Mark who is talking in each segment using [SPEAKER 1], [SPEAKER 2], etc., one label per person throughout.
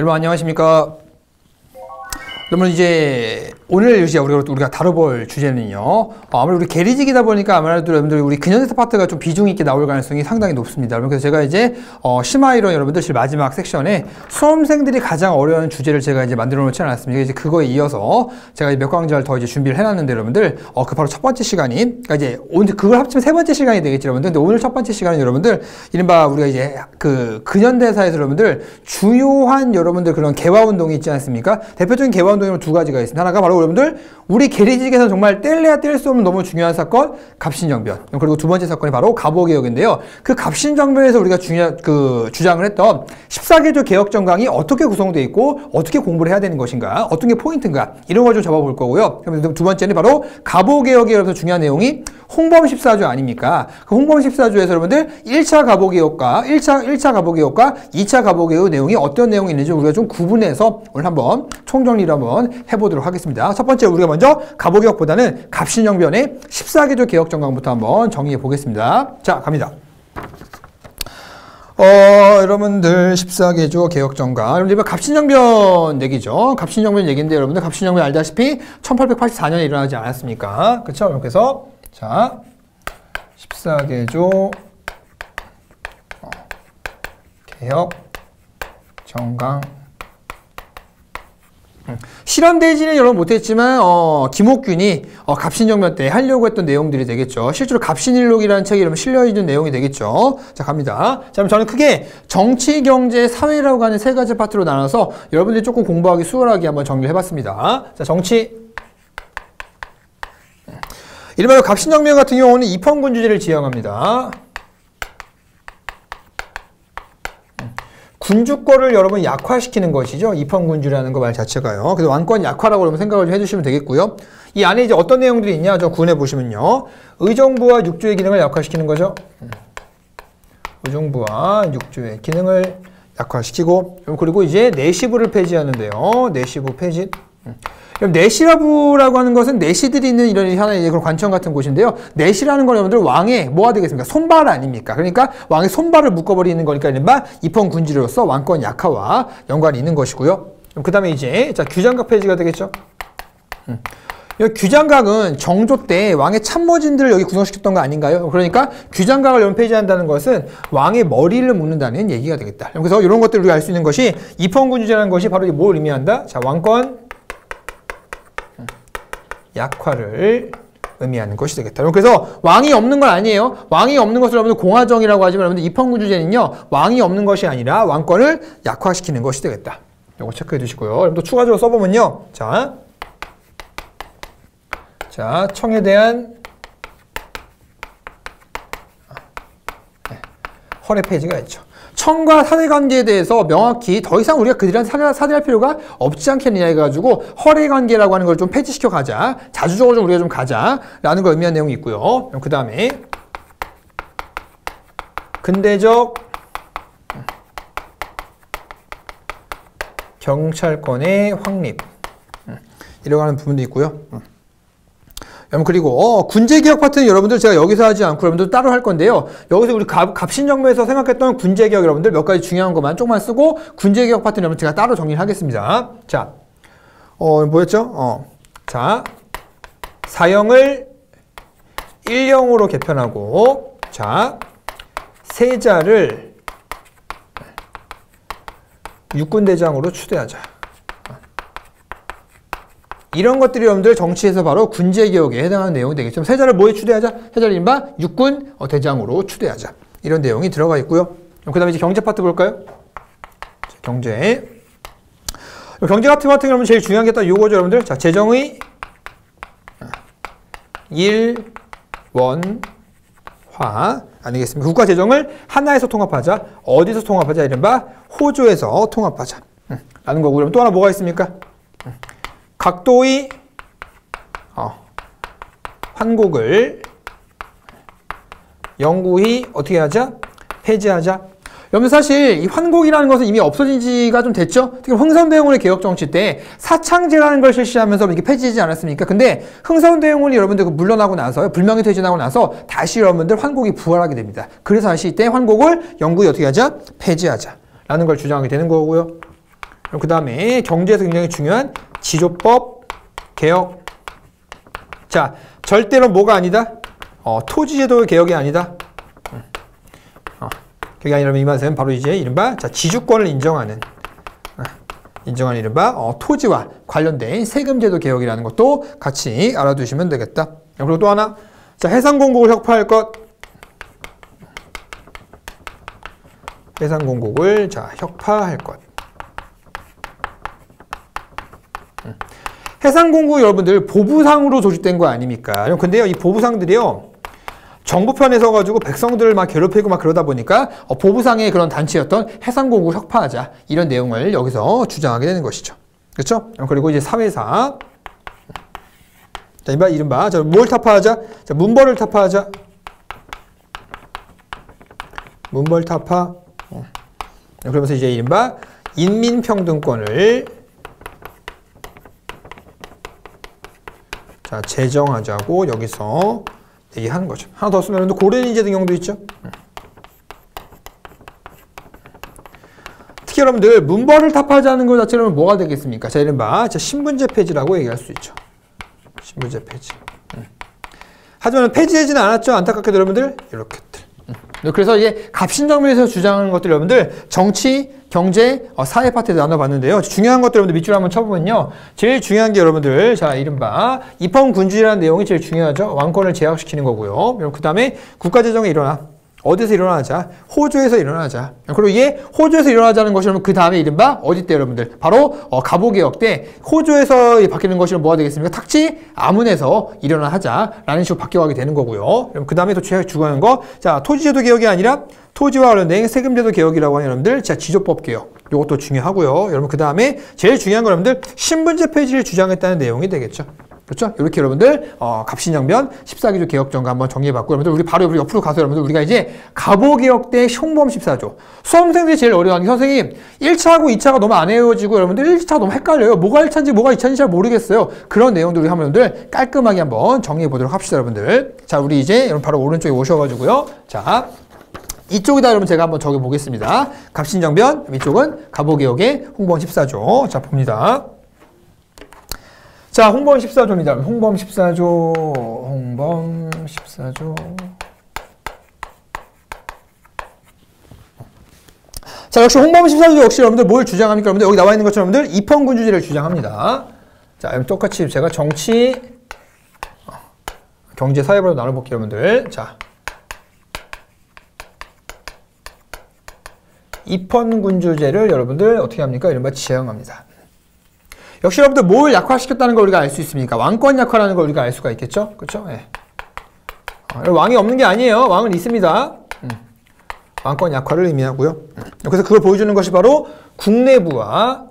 [SPEAKER 1] 여러분 안녕하십니까. 그러면 이제 오늘 이제 우리가 다뤄볼 주제는요. 아무래도 우리 계리직이다 보니까 아무래도 여러분들 우리 근현대사 파트가 좀 비중 있게 나올 가능성이 상당히 높습니다. 그래서 제가 이제 심화이론 여러분들 마지막 섹션에 수험생들이 가장 어려운 주제를 제가 이제 만들어 놓지 않았습니까? 이제 그거에 이어서 제가 몇 강좌를 더 이제 준비를 해놨는데 여러분들 그 바로 첫 번째 시간이 그러니까 이제 오늘 그걸 합치면 세 번째 시간이 되겠죠, 여러분들. 근데 오늘 첫 번째 시간은 여러분들 이른바 우리가 이제 그 근현대사에서 여러분들 주요한 여러분들 그런 개화 운동이 있지 않습니까? 대표적인 개화 운동이 두 가지가 있습니다. 하나가 바로 여러분들 우리 계리직에서 정말 뗄래야 뗄 수 없는 너무 중요한 사건 갑신정변, 그리고 두 번째 사건이 바로 갑오개혁인데요. 그 갑신정변에서 우리가 주장을 했던 14개조 개혁정강이 어떻게 구성되어 있고 어떻게 공부를 해야 되는 것인가, 어떤 게 포인트인가, 이런 걸 좀 잡아볼 거고요. 그럼 두 번째는 바로 갑오개혁에 여러분들 중요한 내용이 홍범 14조 아닙니까? 그 홍범 14조에서 여러분들 1차 갑오개혁과 1차 갑오개혁과 2차 갑오개혁 내용이 어떤 내용이 있는지 우리가 좀 구분해서 오늘 한번 총정리를 한번 해보도록 하겠습니다. 첫 번째 우리가 먼저 갑오개혁보다는 갑신정변의 14개조 개혁정강부터 한번 정리해 보겠습니다. 자, 갑니다. 여러분들 14개조 개혁정강. 여러분들 갑신정변 얘기죠. 갑신정변 얘기인데 여러분들 갑신정변 알다시피 1884년에 일어나지 않았습니까? 그렇죠? 그래서 자, 14개조 개혁정강. 실험되지는 여러분 못했지만 김옥균이 갑신정변 때 하려고 했던 내용들이 되겠죠. 실제로 갑신일록이라는 책이 여러분 실려있는 내용이 되겠죠. 자, 갑니다. 자, 그럼 저는 크게 정치, 경제, 사회라고 하는 세 가지 파트로 나눠서 여러분들이 조금 공부하기 수월하게 한번 정리를 해봤습니다. 자, 정치. 이른바 갑신정변 같은 경우는 입헌군주제를 지향합니다. 군주권을 여러분 약화시키는 것이죠. 입헌군주라는 거 말 자체가요. 그래서 왕권 약화라고 여러분 생각을 좀 해주시면 되겠고요. 이 안에 이제 어떤 내용들이 있냐, 저 구분해 보시면요. 의정부와 육조의 기능을 약화시키는 거죠. 의정부와 육조의 기능을 약화시키고, 그리고 이제 내시부를 폐지하는데요. 내시부 폐지. 그럼 내시라부라고 하는 것은 내시들이 있는 이런 하나의 그런 관청 같은 곳인데요. 내시라는 건 여러분들 왕의 뭐가 되겠습니까? 손발 아닙니까? 그러니까 왕의 손발을 묶어버리는 거니까 이른바 입헌군주로서 왕권 약화와 연관이 있는 것이고요. 그 다음에 이제 자, 규장각 폐지가 되겠죠. 규장각은 정조 때 왕의 참모진들을 여기 구성시켰던 거 아닌가요? 그러니까 규장각을 여러분 폐지한다는 것은 왕의 머리를 묶는다는 얘기가 되겠다. 그래서 이런 것들을 우리가 알 수 있는 것이 입헌군주제라는 것이 바로 뭘 의미한다? 자, 왕권 약화를 의미하는 것이 되겠다. 그래서 왕이 없는 건 아니에요. 왕이 없는 것을 여러분들 공화정이라고 하지만 여러분들 입헌군주제는요, 왕이 없는 것이 아니라 왕권을 약화시키는 것이 되겠다. 이거 체크해 두시고요. 여러분들 추가적으로 써보면요. 자, 청에 대한 허례 폐지가 있죠. 청과 사대관계에 대해서 명확히 더 이상 우리가 그들한테 사대할 필요가 없지 않겠느냐 해가지고 허례관계라고 하는 걸 좀 폐지시켜 가자. 자주적으로 좀 우리가 좀 가자라는 걸 의미하는 내용이 있고요. 그 다음에 근대적 경찰권의 확립 이라고 하는 부분도 있고요. 그리고 군제개혁 파트는 여러분들 제가 여기서 하지 않고 여러분들 따로 할 건데요. 여기서 우리 갑신정변에서 생각했던 군제개혁 여러분들 몇 가지 중요한 것만 조금만 쓰고 군제개혁 파트는 여러분 제가 따로 정리를 하겠습니다. 자, 뭐였죠? 자, 사형을 1형으로 개편하고, 자, 세자를 육군대장으로 추대하자. 이런 것들이 여러분들 정치에서 바로 군제개혁에 해당하는 내용이 되겠죠. 세자를 뭐에 추대하자? 세자를 이른바 육군 대장으로 추대하자. 이런 내용이 들어가 있고요. 그 다음에 이제 경제 파트 볼까요? 경제. 경제 같은 경우는 제일 중요한 게 딱 요거죠, 여러분들. 자, 재정의 일원화 아니겠습니까? 국가 재정을 하나에서 통합하자. 어디서 통합하자? 이른바 호조에서 통합하자. 라는 거고. 그럼 또 하나 뭐가 있습니까? 각도의 환곡을 영구히 어떻게 하자? 폐지하자. 여러분 사실 이 환곡이라는 것은 이미 없어진 지가 좀 됐죠? 특히 흥선대원군의 개혁정치 때 사창제라는 걸 실시하면서 이렇게 폐지되지 않았습니까? 근데 흥선대원군이 여러분들 물러나고 나서 불명예 퇴진하고 나서 다시 여러분들 환곡이 부활하게 됩니다. 그래서 다시 이때 환곡을 영구히 어떻게 하자? 폐지하자. 라는 걸 주장하게 되는 거고요. 그 다음에 경제에서 굉장히 중요한 지조법 개혁. 자, 절대로 뭐가 아니다? 토지제도 개혁이 아니다. 그게 아니라면 이 말은 바로 이제 이른바 자, 지주권을 인정하는 이른바 토지와 관련된 세금제도 개혁이라는 것도 같이 알아두시면 되겠다. 그리고 또 하나, 자, 해상공국을 혁파할 것. 해상공국을 자, 혁파할 것. 해상공국 여러분들 보부상으로 조직된 거 아닙니까? 근데요, 이 보부상들이요, 정부 편에 서가지고 백성들을 막 괴롭히고 막 그러다 보니까 보부상의 그런 단체였던 해상공국을 혁파하자, 이런 내용을 여기서 주장하게 되는 것이죠. 그렇죠? 그리고 이제 사회사. 자, 이른바 자, 뭘 타파하자? 자, 문벌을 타파하자. 문벌 타파. 그러면서 이제 이른바 인민평등권을 자, 제정하자고 여기서 얘기하는 거죠. 하나 더 쓰면 고려인제 등용도 있죠. 특히 여러분들 문벌을 타파하자는 것 자체는 뭐가 되겠습니까? 자, 이른바 신분제 폐지라고 얘기할 수 있죠. 신분제 폐지. 하지만 폐지되지는 않았죠. 안타깝게도 여러분들 이렇게들. 그래서 이게 갑신정변에서 주장하는 것들 여러분들 정치, 경제, 사회 파트에 나눠봤는데요. 중요한 것들 여러분들 밑줄 한번 쳐보면요. 제일 중요한 게 여러분들 자, 이른바 입헌군주제라는 내용이 제일 중요하죠. 왕권을 제약시키는 거고요. 그 다음에 국가재정에 일어나. 어디서 일어나자? 호주에서 일어나자. 그리고 이게 호주에서 일어나자는 것이 그 다음에 이른바 어디 때 여러분들? 바로 갑오개혁 때 호주에서 바뀌는 것이 뭐가 되겠습니까? 탁지 아문에서 일어나자라는 식으로 바뀌어가게 되는 거고요. 그 다음에 또 제일 중요한 거, 자, 토지제도 개혁이 아니라 토지와 관련된 세금제도 개혁이라고 하는 여러분들, 자, 지조법 개혁. 이것도 중요하고요. 여러분 그 다음에 제일 중요한 거 여러분들 신분제 폐지를 주장했다는 내용이 되겠죠. 그렇죠? 이렇게 여러분들 갑신정변 14기조 개혁정가 한번 정리해봤고, 여러분들 우리 바로 옆으로 가서 여러분들 우리가 이제 갑오개혁 때 흉범 14조. 수험생들이 제일 어려워하는 게 선생님 1차하고 2차가 너무 안 외워지고 여러분들 1차 너무 헷갈려요. 뭐가 1차인지 뭐가 2차인지 잘 모르겠어요. 그런 내용들 우리 한번 여러분들 깔끔하게 한번 정리해보도록 합시다, 여러분들. 자, 우리 이제 여러분 바로 오른쪽에 오셔가지고요. 자, 이쪽에다 여러분 제가 한번 적어보겠습니다. 갑신정변, 이쪽은 갑오개혁의 홍범 14조. 자, 봅니다. 자, 홍범 14조입니다. 홍범 14조, 홍범 14조. 자, 역시 홍범 14조 역시 여러분들 뭘 주장합니까? 여러분들 여기 나와 있는 것처럼 여러분들 입헌군주제를 주장합니다. 자, 똑같이 제가 정치, 경제, 사회별로 나눠볼게요, 여러분들. 자, 입헌군주제를 여러분들 어떻게 합니까? 이른바 지향합니다. 역시 여러분들 뭘 약화시켰다는 걸 우리가 알 수 있습니까? 왕권 약화라는 걸 우리가 알 수가 있겠죠? 그렇죠? 예. 왕이 없는 게 아니에요. 왕은 있습니다. 왕권 약화를 의미하고요. 그래서 그걸 보여주는 것이 바로 국내부와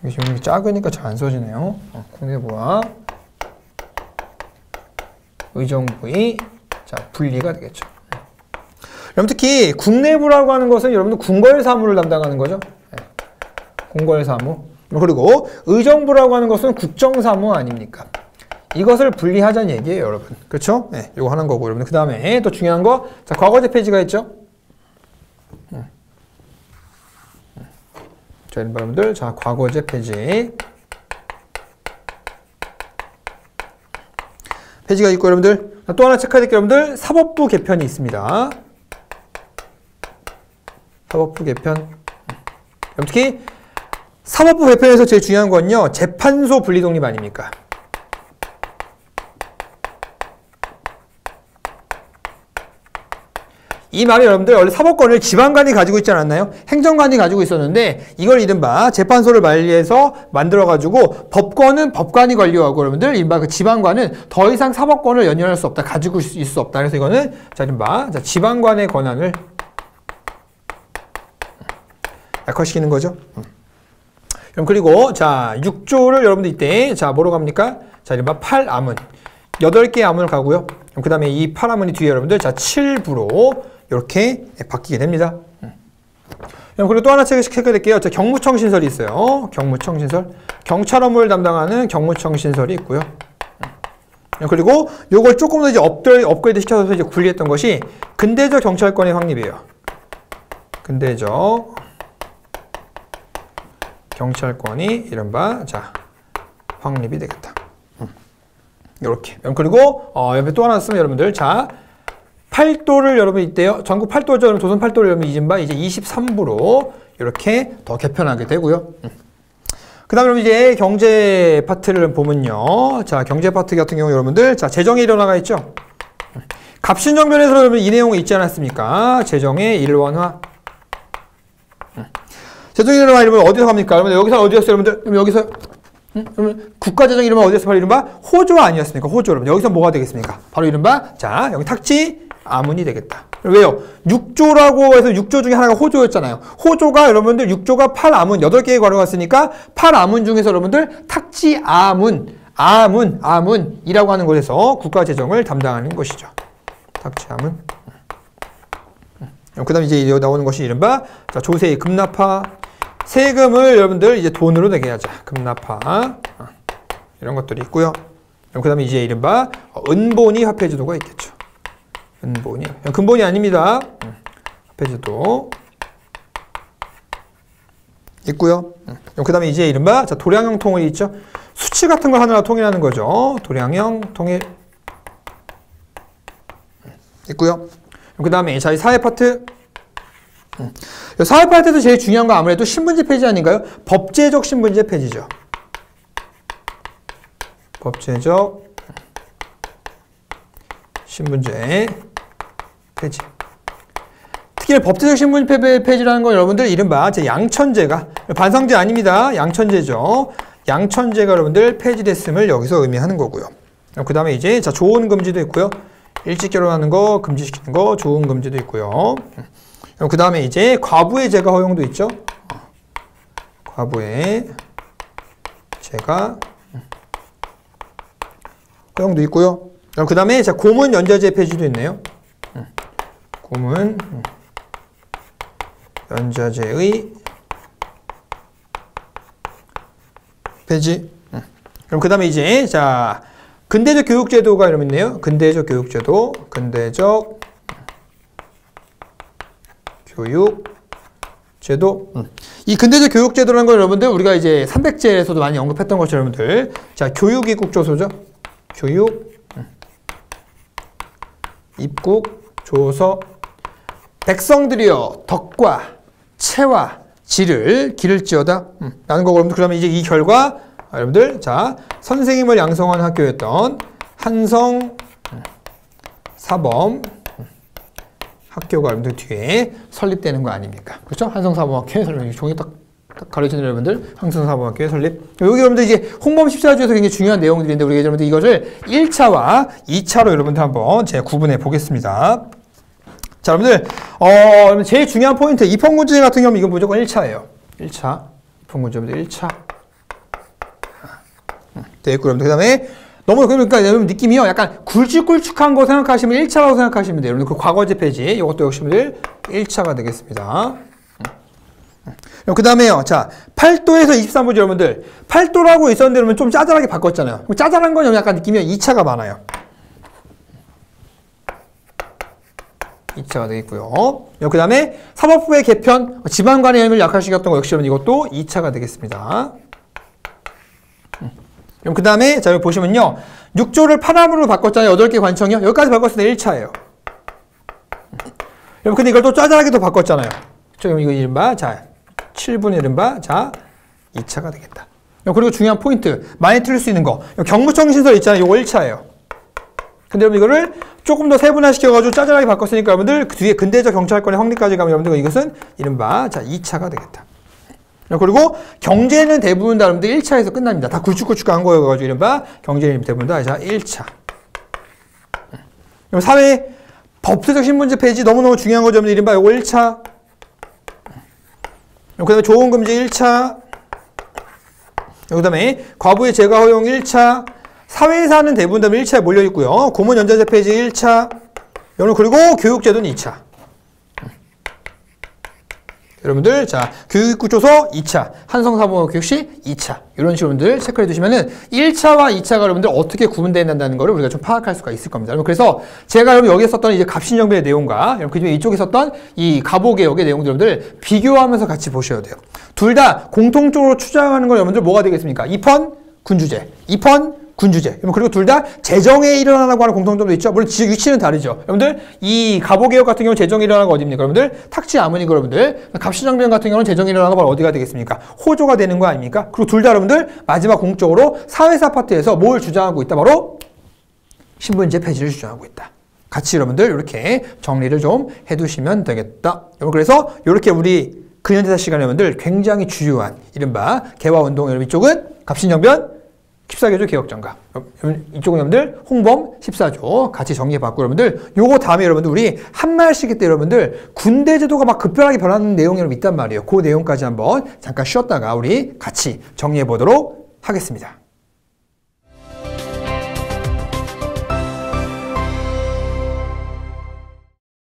[SPEAKER 1] 이게 작으니까 잘 안 써지네요. 국내부와 의정부의 자, 분리가 되겠죠. 여러분 특히 국내부라고 하는 것은 여러분들 궁궐사무를 담당하는 거죠. 네. 궁궐사무. 그리고 의정부라고 하는 것은 국정사무 아닙니까? 이것을 분리하자는 얘기예요, 여러분. 그렇죠? 네, 이거 하는 거고, 여러분. 그 다음에 또 중요한 거, 자, 과거제 폐지가 있죠. 자, 여러분들, 자, 과거제 폐지. 폐지가 있고, 여러분들. 또 하나 체크해야 될 게 여러분들, 사법부 개편이 있습니다. 사법부 개편. 특히 사법부 개편에서 제일 중요한 건요, 재판소 분리독립 아닙니까? 이 말이 여러분들 원래 사법권을 지방관이 가지고 있지 않았나요? 행정관이 가지고 있었는데 이걸 이른바 재판소를 말리해서 만들어가지고 법권은 법관이 관리하고 여러분들 이른바 그 지방관은 더 이상 사법권을 연연할 수 없다, 가지고 있을 수 없다. 그래서 이거는 자 이른바 자, 지방관의 권한을 약화시키는 거죠. 그리고 자 6조를 여러분들 이때 자 뭐로 갑니까? 자 이른바 8아문 8개의 아문을 가고요. 그 다음에 이 8아문이 뒤에 여러분들 자 7부로 이렇게 바뀌게 됩니다. 그리고 또 하나 체크해야 될게요. 자 경무청 신설이 있어요. 경무청 신설. 경찰 업무를 담당하는 경무청 신설이 있고요. 그리고 요걸 조금 더 이제 업그레이드 시켜서 이제 분리했던 것이 근대적 경찰권의 확립이에요. 근대적 경찰권이 이른바 자 확립이 되겠다. 이렇게. 그리고 옆에 또 하나 쓰면 여러분들 자 팔도를 여러분 이때요. 전국 팔도죠. 여러분 조선 팔도를 여러분 이른바 이제 23부로 이렇게 더 개편하게 되고요. 그 다음에 이제 경제 파트를 보면요. 자, 경제 파트 같은 경우 여러분들, 자, 재정의 일원화가 있죠? 갑신정변에서 여러분 이 내용이 있지 않았습니까? 재정의 일원화. 재정의 일원화 이러면 어디서 갑니까? 여러분, 여기서 어디였어요, 여러분들? 그럼 여기서, 여러분, 국가재정 이름은 어디서 바로 이른바 호조 아니었습니까? 호조 여러분. 여기서 뭐가 되겠습니까? 바로 이른바, 자, 여기 탁지 아문이 되겠다. 왜요? 6조라고 해서 6조 중에 하나가 호조였잖아요. 호조가 여러분들 6조가 8아문 8개의 괄호가 있으니까 8아문 중에서 여러분들 탁지 아문이라고 하는 곳에서 국가재정을 담당하는 것이죠. 탁지 아문. 그 다음에 이제 나오는 것이 이른바 자, 조세의 급납화. 세금을 여러분들 이제 돈으로 내게 하자. 급납화. 이런 것들이 있고요. 그 다음에 이제 이른바 은본위 화폐제도가 있겠죠. 은본위. 근본이 아닙니다. 화폐제도 있고요. 그 다음에 이제 이른바 자, 도량형 통일이 있죠. 수치 같은 거 하느라 통일하는 거죠. 도량형 통일 있고요. 그 다음에 자, 이 사회 파트. 사회 파트에서 제일 중요한 건 아무래도 신분제 폐지 아닌가요? 법제적 신분제 폐지죠. 법제적 신분제 폐지. 특히 법제적 신분제 폐지라는 건 여러분들 이른바 양천제가 반성제 아닙니다. 양천제죠. 양천제가 여러분들 폐지됐음을 여기서 의미하는 거고요. 그 다음에 이제 자 조혼 금지도 있고요. 일찍 결혼하는 거 금지시키는 거 조혼 금지도 있고요. 그 다음에 이제 과부의 제가 허용도 있죠. 과부의 제가 허용도 있고요. 그 다음에 자 고문 연좌제 폐지도 있네요. 고문 연좌제의 폐지. 그럼 그 다음에 이제 자 근대적 교육제도가 이름 있네요. 근대적 교육제도, 근대적 교육제도. 이 근대적 교육제도라는 건 여러분들 우리가 이제 300제에서도 많이 언급했던 것처럼 여러분들 자 교육이 국조소죠. 교육 입국 조서 백성들이여 덕과 체와 질을 기를지어다 라는 거고 여러분들 그러면 이제 이 결과 여러분들 자 선생님을 양성한 학교였던 한성 사범 학교가 여러분들 뒤에 설립되는 거 아닙니까? 그렇죠? 한성 사범학교에 설립. 종이 딱 가르치는 여러분들 한성 사범학교에 설립. 여기 여러분들 이제 홍범 14조에서 굉장히 중요한 내용들인데 우리가 여러분들 이것을 1차와 2차로 여러분들 한번 제가 구분해 보겠습니다. 자, 여러분들 제일 중요한 포인트 입헌군제 같은 경우 이건 무조건 1차예요. 1차 입헌군제 여러분들 1차. 됐고 여러분들 그다음에 너무 그러니까 여러분 느낌이요. 약간 굵직굵직한 거 생각하시면 1차라고 생각하시면 돼요. 여러분들 그 과거제 폐지 이것도 역시 1차가 되겠습니다. 그 다음에요. 자, 8도에서 23부죠, 여러분들. 8도라고 있었는데, 여러분 좀 짜잘하게 바꿨잖아요. 짜잘한 건 약간 느낌이 2차가 많아요. 2차가 되겠고요. 그 다음에 사법부의 개편, 지방관의 힘을 약화시켰던 거 역시 여러분 이것도 2차가 되겠습니다. 그 다음에, 자, 여기 보시면요. 6조를 8함으로 바꿨잖아요. 8개 관청이요. 여기까지 바꿨을 때 1차예요. 여러분, 근데 이걸 또 짜잘하게 또 바꿨잖아요. 그럼 이거 이른바, 자, 7분의 이른바, 자, 2차가 되겠다. 그리고 중요한 포인트, 많이 틀릴 수 있는 거. 경무청 신설 있잖아요. 이거 1차예요. 근데 여러분 이거를 조금 더 세분화시켜가지고 짜잘하게 바꿨으니까 여러분들 그 뒤에 근대적 경찰권의 확립까지 가면 여러분들 이것은 이른바, 자, 2차가 되겠다. 그리고 경제는 대부분 다 여러분들 1차에서 끝납니다. 다 굵직굵직한 거여가지고 이른바 경제는 대부분 다 자 1차. 그럼 사회 법제적 신분제 폐지 너무너무 중요한 거죠. 이른바 요거 1차. 그 다음에 조혼금지 1차. 그 다음에 과부의 제가 허용 1차. 사회사는 대부분 다 1차에 몰려있고요. 고문 연좌제 폐지 1차. 그리고 교육제도는 2차. 여러분들 자 교육구조서 2차, 한성사무교육시 2차 이런 식으로 여러분들 체크해 두시면은 1차와 2차가 여러분들 어떻게 구분된다는 거를 우리가 좀 파악할 수가 있을 겁니다. 여러분 그래서 제가 여러분 여기에 썼던 이제 갑신정변의 내용과 여러분 그중에 이쪽에 썼던 이 갑오개혁의 내용들 여러분들 비교하면서 같이 보셔야 돼요. 둘 다 공통적으로 주장하는 건 여러분들 뭐가 되겠습니까? 입헌 군주제, 입헌 군주제. 그리고 둘 다 재정에 일어나라고 하는 공통점도 있죠. 물론 위치는 다르죠. 여러분들 이 갑오개혁 같은 경우는 재정이 일어나는 거 어디입니까? 여러분들 탁지 아문이고 여러분들 갑신정변 같은 경우는 재정이 일어나는 거 어디가 되겠습니까? 호조가 되는 거 아닙니까? 그리고 둘 다 여러분들 마지막 공적으로 사회사 파트에서 뭘 주장하고 있다? 바로 신분제 폐지를 주장하고 있다. 같이 여러분들 이렇게 정리를 좀 해두시면 되겠다. 여러분 그래서 이렇게 우리 근현대사 시간에 여러분들 굉장히 주요한 이른바 개화운동 여러분 이쪽은 갑신정변 14개조 개혁정가. 이쪽은 여러분들 홍범 14조 같이 정리해봤고 여러분들 요거 다음에 여러분들 우리 한말시기 때 여러분들 군대 제도가 막 급변하게 변하는 내용이 여러분 있단 말이에요. 그 내용까지 한번 잠깐 쉬었다가 우리 같이 정리해보도록 하겠습니다.